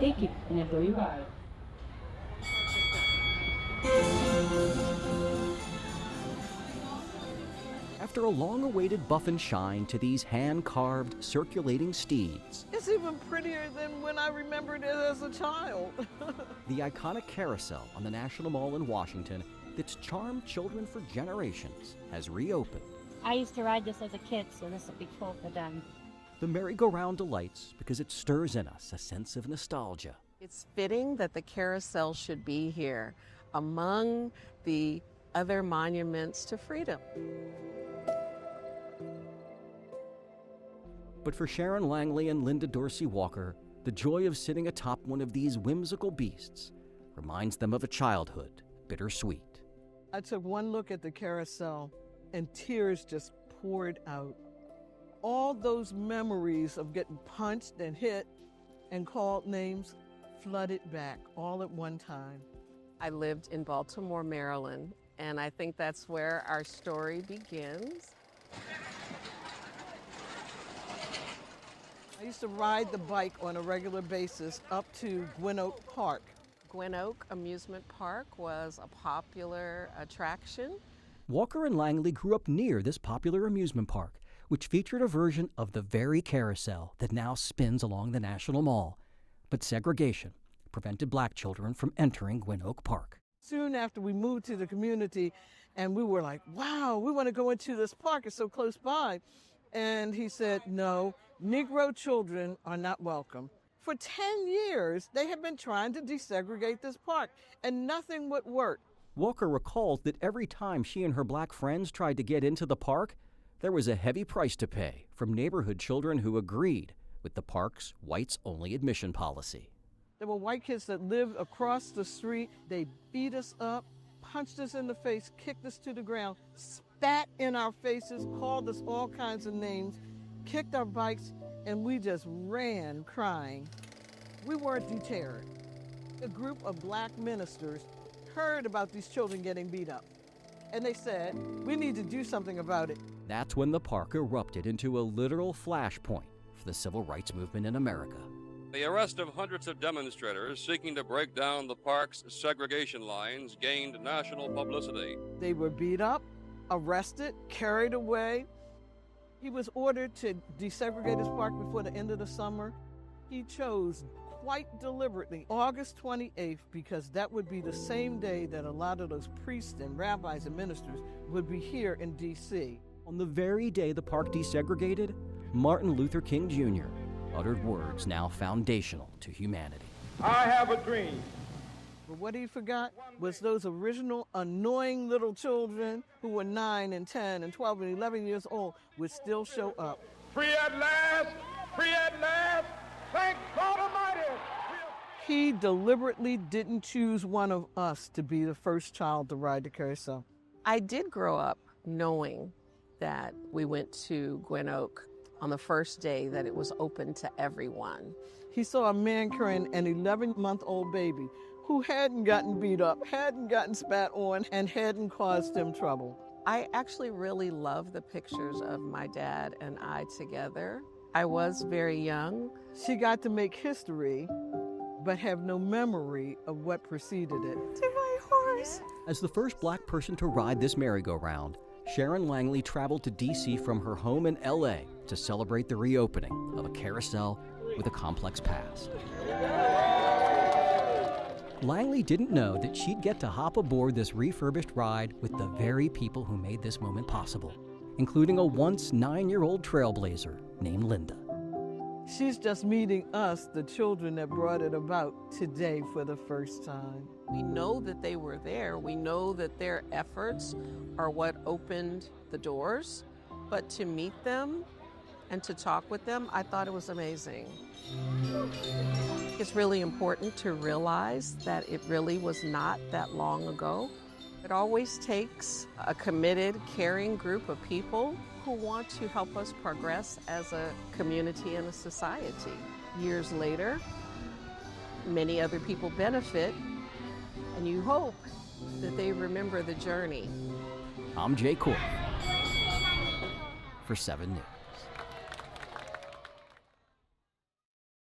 駅というか After a long-awaited buff and shine to these hand-carved, circulating steeds, It's even prettier than when I remembered it as a child. the iconic carousel on the National Mall in Washington that's charmed children for generations has reopened. I used to ride this as a kid, so this will be cool for them. The merry-go-round delights because it stirs in us a sense of nostalgia. It's fitting that the carousel should be here among the other monuments to freedom. But for Sharon Langley and Linda Dorsey Walker, the joy of sitting atop one of these whimsical beasts reminds them of a childhood bittersweet. I took one look at the carousel and tears just poured out. All those memories of getting punched and hit and called names flooded back all at one time. I lived in Baltimore, Maryland, and I think that's where our story begins. I used to ride the bike on a regular basis up to Gwynn Oak Park. Gwynn Oak Amusement Park was a popular attraction. Walker and Langley grew up near this popular amusement park, which featured a version of the very carousel that now spins along the National Mall. But segregation prevented black children from entering Gwynn Oak Park. Soon after we moved to the community, and we were like, wow, we want to go into this park, it's so close by. And he said, no, Negro children are not welcome. For 10 years, they have been trying to desegregate this park, and nothing would work. Walker recalls that every time she and her black friends tried to get into the park, there was a heavy price to pay from neighborhood children who agreed with the park's whites-only admission policy. There were white kids that lived across the street. They beat us up, punched us in the face, kicked us to the ground, spat in our faces, called us all kinds of names, kicked our bikes, and we just ran crying. We weren't deterred. A group of black ministers heard about these children getting beat up, and they said, we need to do something about it. That's when the park erupted into a literal flashpoint for the civil rights movement in America. The arrest of hundreds of demonstrators seeking to break down the park's segregation lines gained national publicity. They were beat up, arrested, carried away. He was ordered to desegregate his park before the end of the summer. He chose quite deliberately August 28th because that would be the same day that a lot of those priests and rabbis and ministers would be here in D.C. On the very day the park desegregated, Martin Luther King Jr. uttered words now foundational to humanity. I have a dream. But what he forgot was those original annoying little children who were 9 and 10 and 12 and 11 years old would still show up. Free at last! Free at last! Thank God Almighty! He deliberately didn't choose one of us to be the first child to ride the carousel. I did grow up knowing that we went to Gwynn Oak on the first day that it was open to everyone. He saw a man carrying an 11-month-old baby who hadn't gotten beat up, hadn't gotten spat on, and hadn't caused him trouble. I actually really love the pictures of my dad and I together. I was very young. She got to make history, but have no memory of what preceded it. To my horse. As the first black person to ride this merry-go-round, Sharon Langley traveled to D.C. from her home in L.A. to celebrate the reopening of a carousel with a complex past. Langley didn't know that she'd get to hop aboard this refurbished ride with the very people who made this moment possible, including a once 9-year-old trailblazer named Linda. She's just meeting us, the children that brought it about today for the first time. We know that they were there. We know that their efforts are what opened the doors. But to meet them and to talk with them, I thought it was amazing. It's really important to realize that it really was not that long ago. It always takes a committed, caring group of people who want to help us progress as a community and a society. Years later, many other people benefit, and you hope that they remember the journey. I'm Jay Corey for 7 News.